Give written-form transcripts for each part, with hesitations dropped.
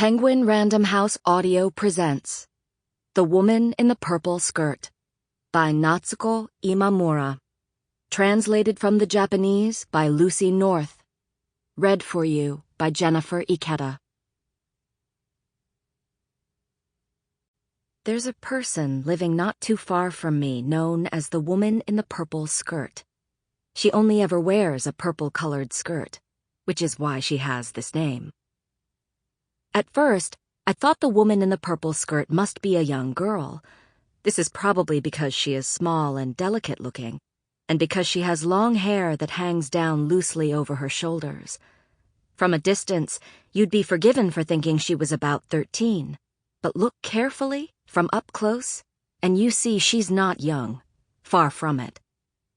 Penguin Random House Audio presents The Woman in the Purple Skirt by Natsuko Imamura. Translated from the Japanese by Lucy North. Read for you by Jennifer Ikeda. There's a person living not too far from me known as the Woman in the Purple Skirt. She only ever wears a purple-colored skirt, which is why she has this name. At first, I thought the woman in the purple skirt must be a young girl. This is probably because she is small and delicate-looking, and because she has long hair that hangs down loosely over her shoulders. From a distance, you'd be forgiven for thinking she was about 13, but look carefully, from up close, and you see she's not young. Far from it.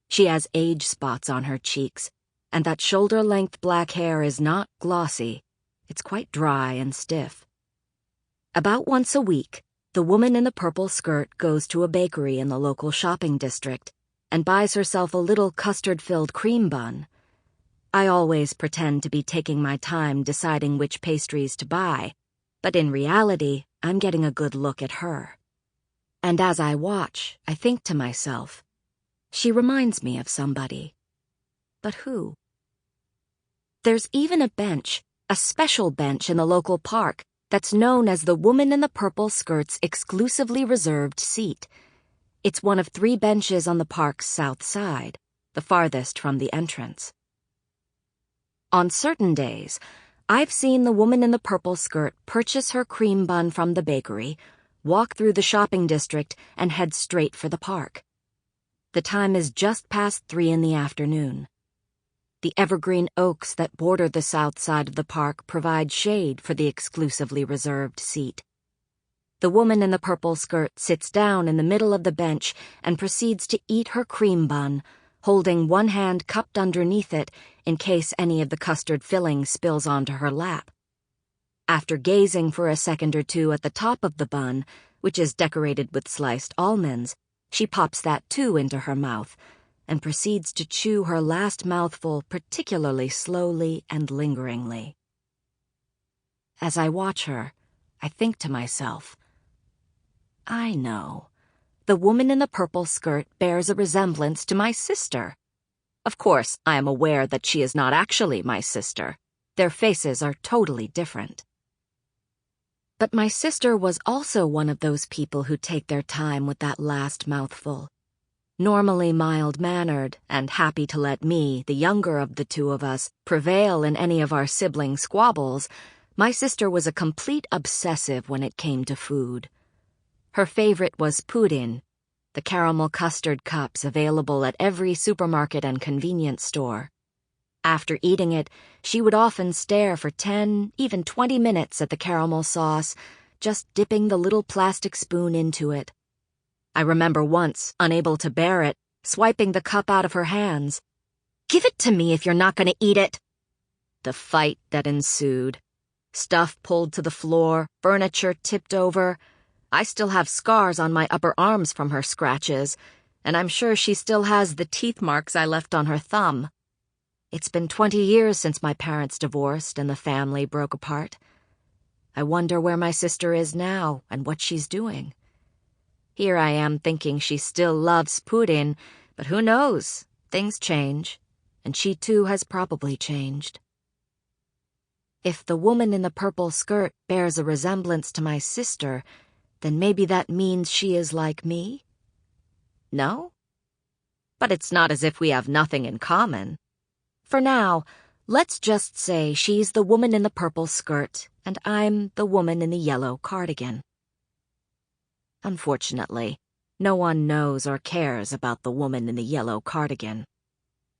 She has age spots on her cheeks, and that shoulder-length black hair is not glossy. It's quite dry and stiff. About once a week, the woman in the purple skirt goes to a bakery in the local shopping district and buys herself a little custard-filled cream bun. I always pretend to be taking my time deciding which pastries to buy, but in reality, I'm getting a good look at her. And as I watch, I think to myself, she reminds me of somebody. But who? There's even a bench, a special bench in the local park that's known as the Woman in the Purple Skirt's exclusively reserved seat. It's one of 3 benches on the park's south side, the farthest from the entrance. On certain days, I've seen the woman in the purple skirt purchase her cream bun from the bakery, walk through the shopping district, and head straight for the park. The time is just past 3 in the afternoon. The evergreen oaks that border the south side of the park provide shade for the exclusively reserved seat. The woman in the purple skirt sits down in the middle of the bench and proceeds to eat her cream bun, holding one hand cupped underneath it in case any of the custard filling spills onto her lap. After gazing for a second or two at the top of the bun, which is decorated with sliced almonds, she pops that too into her mouth, and proceeds to chew her last mouthful particularly slowly and lingeringly. As I watch her, I think to myself, I know. The woman in the purple skirt bears a resemblance to my sister. Of course, I am aware that she is not actually my sister. Their faces are totally different. But my sister was also one of those people who take their time with that last mouthful. Normally mild-mannered and happy to let me, the younger of the two of us, prevail in any of our sibling squabbles, my sister was a complete obsessive when it came to food. Her favorite was pudding, the caramel custard cups available at every supermarket and convenience store. After eating it, she would often stare for 10, even 20 minutes at the caramel sauce, just dipping the little plastic spoon into it. I remember once, unable to bear it, swiping the cup out of her hands. "Give it to me if you're not going to eat it!" The fight that ensued. Stuff pulled to the floor, furniture tipped over. I still have scars on my upper arms from her scratches, and I'm sure she still has the teeth marks I left on her thumb. It's been 20 years since my parents divorced and the family broke apart. I wonder where my sister is now and what she's doing. Here I am thinking she still loves pudding, but who knows? Things change, and she too has probably changed. If the woman in the purple skirt bears a resemblance to my sister, then maybe that means she is like me? No? But it's not as if we have nothing in common. For now, let's just say she's the woman in the purple skirt, and I'm the woman in the yellow cardigan. Unfortunately, no one knows or cares about the woman in the yellow cardigan.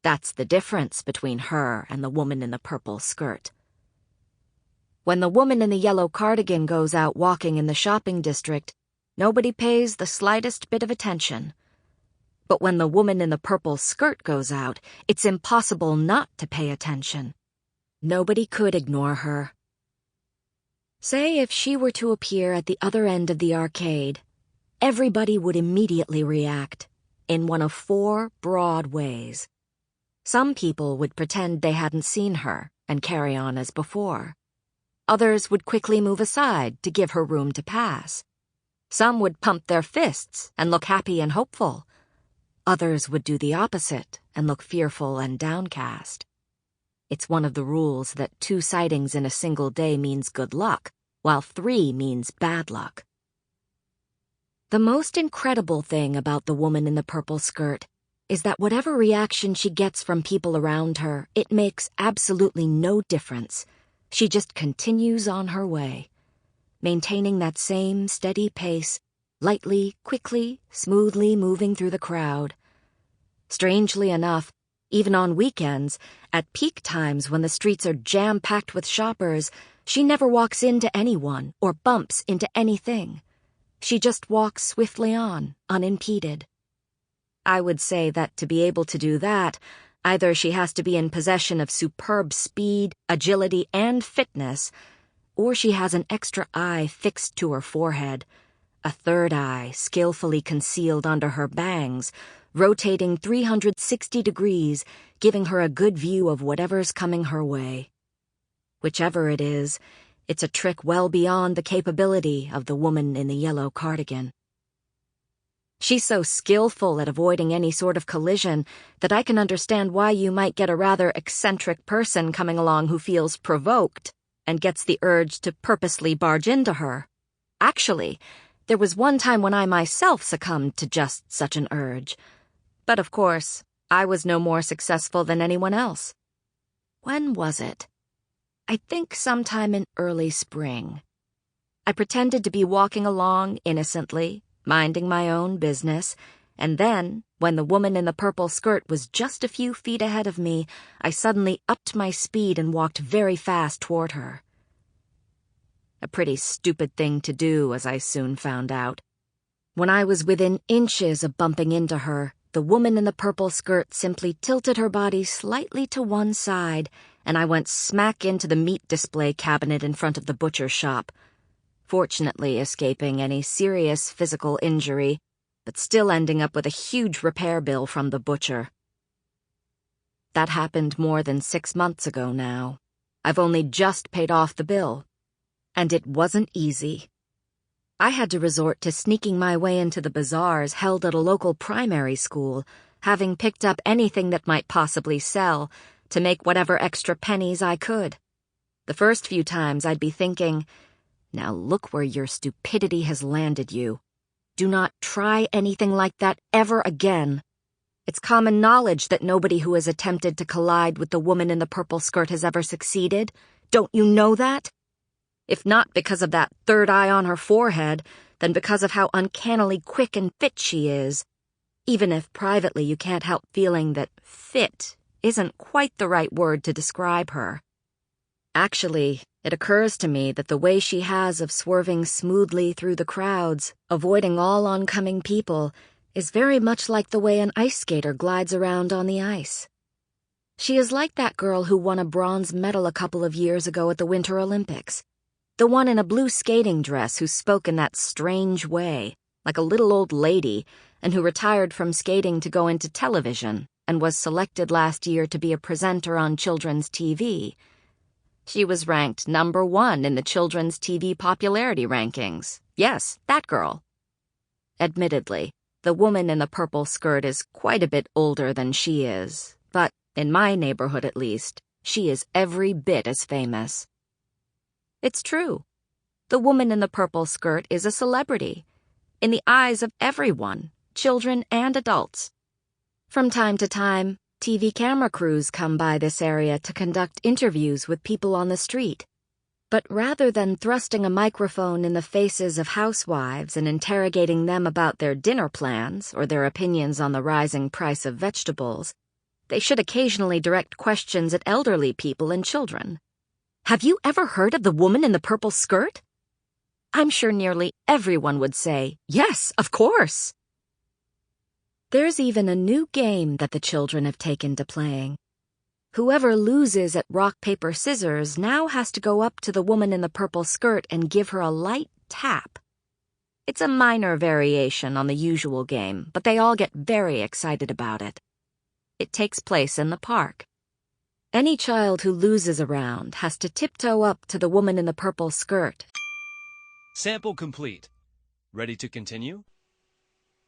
That's the difference between her and the woman in the purple skirt. When the woman in the yellow cardigan goes out walking in the shopping district, nobody pays the slightest bit of attention. But when the woman in the purple skirt goes out, it's impossible not to pay attention. Nobody could ignore her. Say if she were to appear at the other end of the arcade, everybody would immediately react, in one of 4 broad ways. Some people would pretend they hadn't seen her and carry on as before. Others would quickly move aside to give her room to pass. Some would pump their fists and look happy and hopeful. Others would do the opposite and look fearful and downcast. It's one of the rules that 2 sightings in a single day means good luck, while 3 means bad luck. The most incredible thing about the woman in the purple skirt is that whatever reaction she gets from people around her, it makes absolutely no difference. She just continues on her way, maintaining that same steady pace, lightly, quickly, smoothly moving through the crowd. Strangely enough, even on weekends, at peak times when the streets are jam-packed with shoppers, she never walks into anyone or bumps into anything. She just walks swiftly on, unimpeded. I would say that to be able to do that, either she has to be in possession of superb speed, agility, and fitness, or she has an extra eye fixed to her forehead, a third eye skillfully concealed under her bangs, rotating 360 degrees, giving her a good view of whatever's coming her way. Whichever it is, it's a trick well beyond the capability of the woman in the yellow cardigan. She's so skillful at avoiding any sort of collision that I can understand why you might get a rather eccentric person coming along who feels provoked and gets the urge to purposely barge into her. Actually, there was one time when I myself succumbed to just such an urge. But of course, I was no more successful than anyone else. When was it? I think sometime in early spring. I pretended to be walking along innocently, minding my own business, and then, when the woman in the purple skirt was just a few feet ahead of me, I suddenly upped my speed and walked very fast toward her. A pretty stupid thing to do, as I soon found out. When I was within inches of bumping into her, the woman in the purple skirt simply tilted her body slightly to one side, and I went smack into the meat display cabinet in front of the butcher shop, fortunately escaping any serious physical injury, but still ending up with a huge repair bill from the butcher. That happened more than 6 months ago now. I've only just paid off the bill. And it wasn't easy. I had to resort to sneaking my way into the bazaars held at a local primary school, having picked up anything that might possibly sell, to make whatever extra pennies I could. The first few times I'd be thinking, now look where your stupidity has landed you. Do not try anything like that ever again. It's common knowledge that nobody who has attempted to collide with the woman in the purple skirt has ever succeeded. Don't you know that? If not because of that third eye on her forehead, then because of how uncannily quick and fit she is. Even if privately you can't help feeling that fit isn't quite the right word to describe her. Actually, it occurs to me that the way she has of swerving smoothly through the crowds, avoiding all oncoming people, is very much like the way an ice skater glides around on the ice. She is like that girl who won a bronze medal a couple of years ago at the Winter Olympics. The one in a blue skating dress who spoke in that strange way, like a little old lady, and who retired from skating to go into television and was selected last year to be a presenter on children's TV. She was ranked #1 in the children's TV popularity rankings. Yes, that girl. Admittedly, the woman in the purple skirt is quite a bit older than she is, but, in my neighborhood at least, she is every bit as famous. It's true. The woman in the purple skirt is a celebrity, in the eyes of everyone, children and adults. From time to time, TV camera crews come by this area to conduct interviews with people on the street. But rather than thrusting a microphone in the faces of housewives and interrogating them about their dinner plans or their opinions on the rising price of vegetables, they should occasionally direct questions at elderly people and children. Have you ever heard of the woman in the purple skirt? I'm sure nearly everyone would say, yes, of course. There's even a new game that the children have taken to playing. Whoever loses at rock, paper, scissors now has to go up to the woman in the purple skirt and give her a light tap. It's a minor variation on the usual game, but they all get very excited about it. It takes place in the park. Any child who loses a round has to tiptoe up to the woman in the purple skirt. Sample complete. Ready to continue?